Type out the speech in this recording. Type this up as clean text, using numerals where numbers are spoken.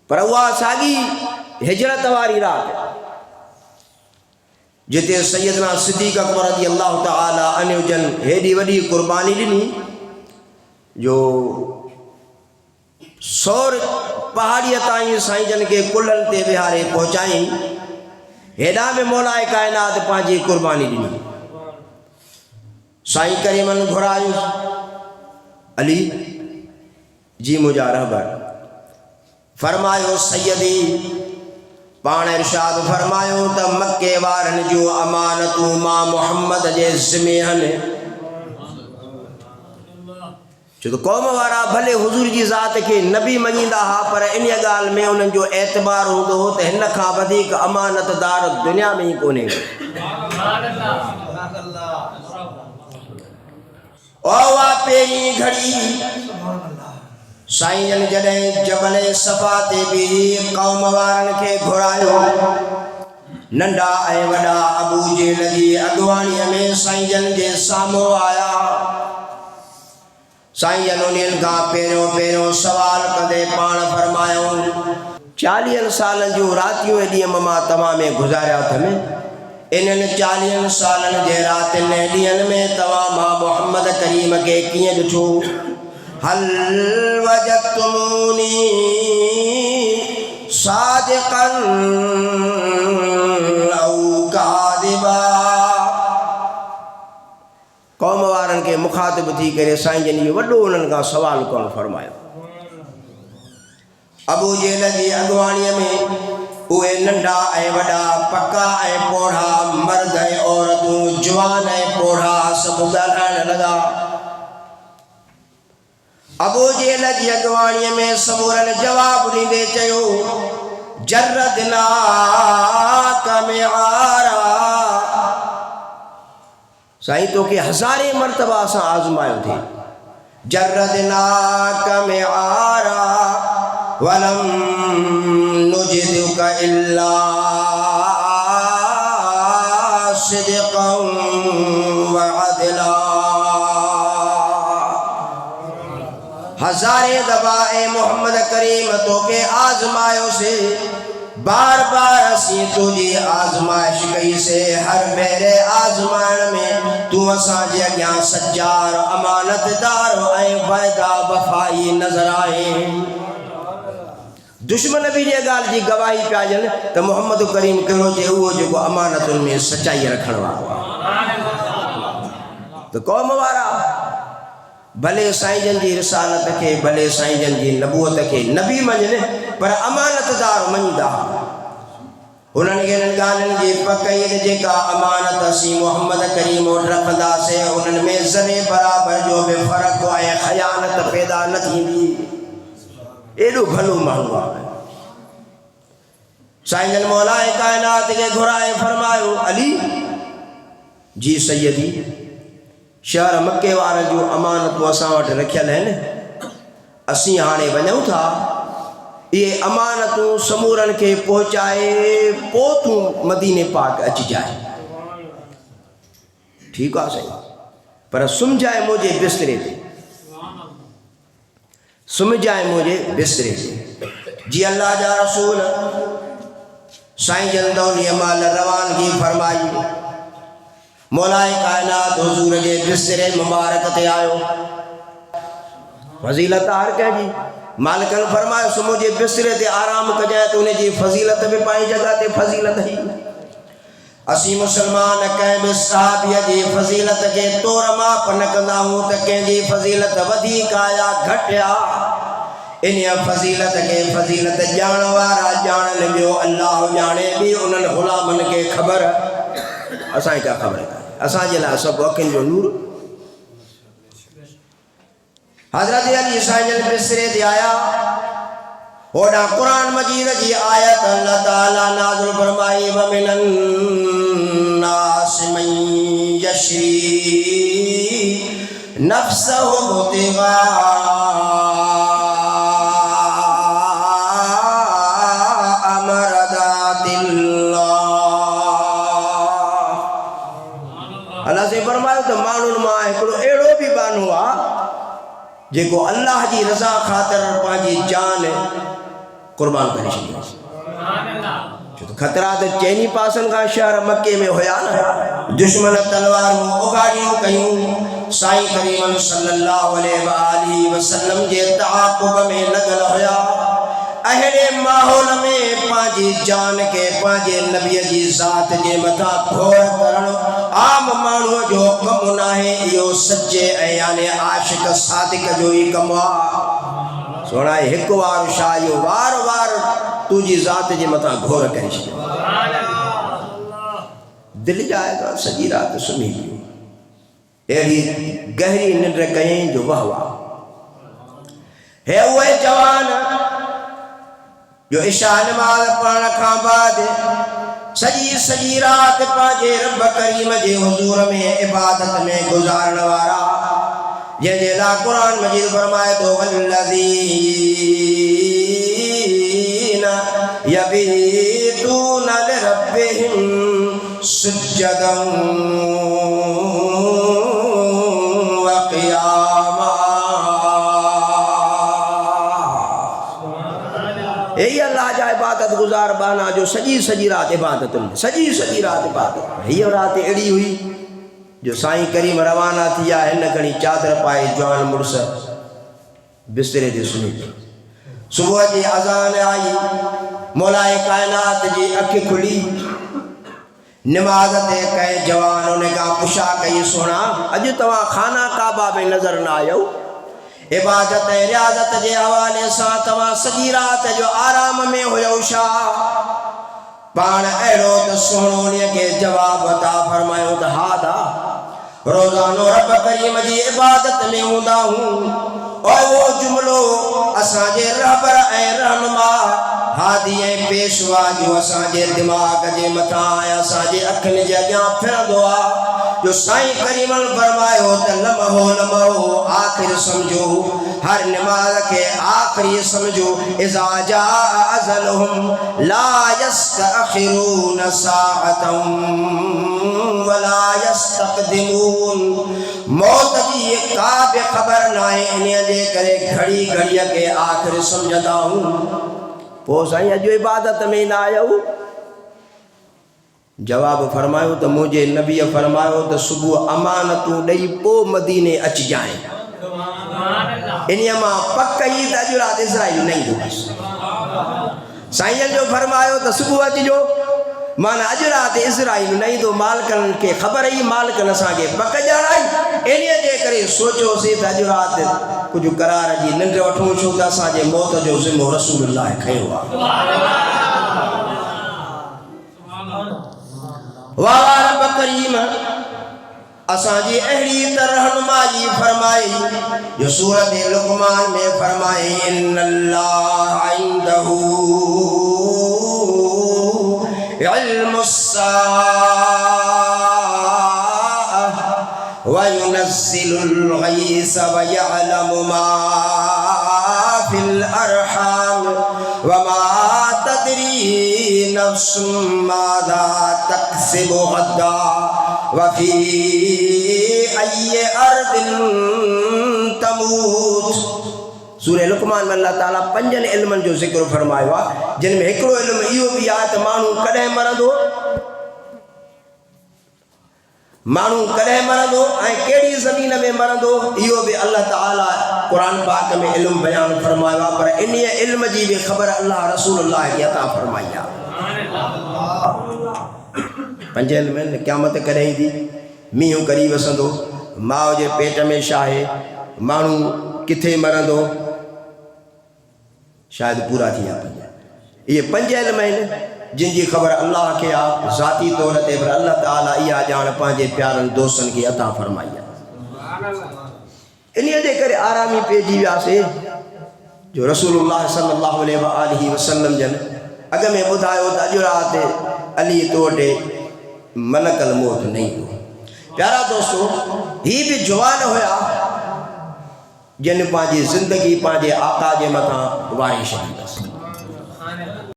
پر उहा साॻी हिजरत वारी रात जिते सैयदना सिद्दीक़ अकबर रज़ी अल्लाह ताला अन्हु जन हेॾी वॾी क़ुर्बानी ॾिनी जो 100 पहाड़ीअ ताईं साईं जन खे कुल्हनि ते विहारे पहुचाई। हेॾा में मौलाए काइनात पंहिंजी क़ुर्बानी ॾिनी। साईं करीमन घुरायो अली जी मुंहिंजा रहबर फरमायो सैयदी पाण इरशाद फरमायो त मक्के वारनि जूं अमानतूं मां मुहम्मद जे ज़िमे आहिनि। छो त क़ौम वारा भले हुज़ूर जी ज़ात खे नबी मञींदा हुआ पर इन ॻाल्हि में उन्हनि जो एतबार हूंदो हो त हिन खां वधीक अमानतदार दुनिया में ई कोन्हे। ओवा पहिरीं घड़ी साईं जन जॾहिं जबल सफ़ा ते बि क़ौम वारनि खे घुरायो नंढा ऐं वॾा अबू जेल जी अॻुवाणीअ में साईं जन जे साम्हूं आया। साईं जन उन्हनि खां पहिरियों सवाल कंदे पाण फरमायो 40 सालनि जूं रातियूं ॾींहं मां तव्हां में गुज़ारिया अथमि। इन्हनि 40 सालनि जे रातियुनि ॾींहंनि में तव्हां मां मुहम्मद करीम खे कीअं ॾिठो? हल वजदतुमूनी सादिक़न औ कादिबा। क़ौम वारनि खे मुखातिब थी करे साईं जन इहो वॾो उन्हनि खां सवाल करणु फरमायो। अबू जेल जी अॻुवाणीअ में उहे नंढा ऐं वॾा पका ऐं पोढ़ा मर्द ऐं औरतूं जवान ऐं पोढ़ा सभु ॻाल्हाइण लॻा। अबू जेल जी अॻुवाणीअ में समूरनि जवाब ॾींदे चयो जर्रदनाक मिआरा। साईं तोखे 1000 मरतबा असां आज़मायो थे। जर्रदनाक मिआरा वलम नुजिदुक इल्ला सिद्क़न व अदला। 1000 दफ़ा ए मोहम्मद करीम तोखे आज़मायो से बार बार असीं तुझी आज़माइश कई से। हर भेरे आज़माइण में तूं असांजे अॻियां सच्चार अमानतदार ऐं वाइदा वफ़ाई नज़र आए। दुश्मन बि इहा ॻाल्हि जी गवाही पिया ॾियनि त मोहम्मद करीम कहिड़ो जे उहो जेको अमानतुनि में सचाई रखण वारो आहे। त क़ौम वारा भले साईं जन जी रिसालत खे भले साईं जन जी नबूअत खे नबी मञनि पर अमानतदार मञीदा। उन्हनि खे इन्हनि ॻाल्हियुनि जी पकईद जेका अमानत असीं मोहम्मद करीम वटि रखंदासीं उन्हनि में ज़रे बराबरि जो बि फ़र्क़ु ऐं ख़यानत पैदा न थींदी। एॾो भलो माण्हू आहे। साईं जन मौलाए काइनात खे घुराए फरमायो अली जी सैयदी शहर मके वारनि जूं अमानतूं असां वटि रखियल आहिनि। असीं हाणे वञूं था इहे अमानतूं समूरनि खे पहुचाए पोइ तूं मदीने पाक अचिजांइ। ठीकु आहे साईं पर सुम्हिजाए मुंहिंजे बिस्तरे ते सुम्हिजाए मुंहिंजे बिस्तरे ते। जी अल्लाह जा रसूल साईं जन दौलीअ महिल रवानगी फरमाई। मौलाए काइनात हुज़ूर जे बिस्तरे मुबारक ते आयो। फज़ीलत हर कंहिंजी मालिकनि फरमायो सो मुंहिंजे बिस्तरे ते आराम कजांइ त उनजी फज़ीलत बि पंहिंजी जॻह ते फज़ीलत ई। असीं मुसलमान कंहिं बि सहाबीअ जी फज़ीलत खे तोड़ माप न कंदा आहियूं त कंहिंजी फज़ीलत वधीक आहे या घटि आहे। इन फज़ीलत खे फज़ीलत ॼाण वारा ॼाणनि ॿियो अल्लाह ॼाणे बि उन्हनि ग़ुलामनि खे ख़बर असांखे का ख़बर कान्हे। असांजे लाइ सभु अखियुनि जो नूर। हज़रत अली साईं जन बिस्तरे ते आया। होॾां क़ुरान मजीद जी आयत अल्लाह ताला नाज़िल फरमाई व मिनन नास मन यशरी नफ्सहु इब्तिगा अल्लाह से फरमायो त माण्हुनि मां हिकिड़ो अहिड़ो बि बानो आहे जेको अल्लाह जी रज़ा ख़ातिर पंहिंजी जान قربان کرے چھڈی چھو تو خطرہ تے چینی پاسن کا شہر مکے میں ہویا نا دشمن تلوار اگاڑیوں کہیں سائیں کریم صلی اللہ علیہ وآلہ وسلم جے تعاقب میں لگل ہویا اہلے ماحول میں پانچی جان کے پانچی نبی جی ذات جے متا گھور کرن عام مانو جو کم نہ ہے یہ سچے یعنی عاشق صادق جو ہی کموا سونا ایک وار شایو وار وار تجھی ذات جے متا گھور کرے دل جائے گا سجی رات سنی لیو ایڑی گہری نندر کہیں جو وہوا ہے وہ جوان جو عشاء نماز پڑھن کھان بعد سجی رات پاجے رب کریم جے حضور میں عبادت میں گزارن وارا جے لا قرآن مجید فرمائے تو والذین یبیتون لربہم سجدا وقیاما یہی اللہ جا عبادت گزار بانا جو سجی رات عبادت میں سجی رات عبادت یہ رات اڑی ہوئی جو سائیں کریم روانہ تھیا ہے نکڑی چادر پائے جوان مرس بسترے دے سنی صبح جی اذان آئی مولائے کائنات جی اکھ کھلی نماز تے کہے جوانوں نے کہا پشا کہی سونا اج تواں خانہ کعبہ میں نظر نہ آیو عبادت ریاضت جے حوالے ساں تواں سجی رات جو آرام میں ہویو شاہ پان اہڑو تو سونوں نے کے جواب عطا فرمایو تو ہادا روزانو رب کریم جی عبادت میں ہوندا ہوں اور وہ جملو اساں جے رہبر اے رہنما ہادی اے پیشوا جو اساں جے دماغ جے متھا اساں جے اکھن جے اگیاں پھرندو جو سائیں کریم فرمایو تے لمحو آخر سمجھو ہر نماز کے آخری سمجھو اذا جاء اجلهم لا يستأخرون ساعة ولا يستقدمون موت جی کعب خبر نائے انہیں دے کرے گھڑی گھڑی کے آخر سمجھتا ہوں پو سائیں جو عبادت میں نہ آیا ہوں جواب فرمایو تو مجھے نبی فرمایو تو صبح امانتوں ڈئی پو مدینے اچ جائیں انہیں ماں پکئی تجرات اسرائیل نہیں دو بس سائیں جو فرمایو تو صبح اچ جو مانا اجرات اسرائیل نہیں دو مالکن کے خبر ہی مالکن اساں کے پک جانا انہیں دے کرے سوچو سی تجرات کچھ قرار جی ننڈے وٹھوں چھو تا اساں جے موت جو ذمہ رسول اللہ کھے ہوا رب کریم اساں جی اہلی رہنمائی فرمائی جو سورۃ لقمان میں فرمائی ان اللہ عندہ علم الساعہ وینزل الغیث ویعلم ما فی الارحام وما تدری نفس ماذا تکسب غدا وفی ای ارض تموت سورہ لقمان میں اللہ تعالیٰ پنجن علمن جو ذکر فرمائیوا جن میں ہکڑو علم ایو بھی آت مانو کڑے مرندو کیڑی زمین میں مرندو ایو بھی اللہ تعالیٰ قرآن پاک میں علم بیان فرمائیوا پر انہی علم جی بھی خبر اللہ رسول اللہ کی عطا فرمائیا پنجے علم میں قیامت کریں دی میہوں قریب سندو ماں جے پیٹ میں شاہے مانو کتھے مرندو شاید پورا تھی یہ پنجے علم ہیں جن جی خبر اللہ کے آپ ذاتی طور پر اللہ تعالیٰ یہ جان پانچے پیارن دوستن کی عطا فرمائیا انہیں دے کرے آرامی پیجی ویاسے جو رسول اللہ صلی اللہ علیہ وآلہ وسلم جن اگر میں بدھائیو تجرات علی توڑے ملک الموت نہیں ہو پیارا دوستو ہی بھی جوان ہویا جن پانچے زندگی پانچے آقا جے متاں واری شہید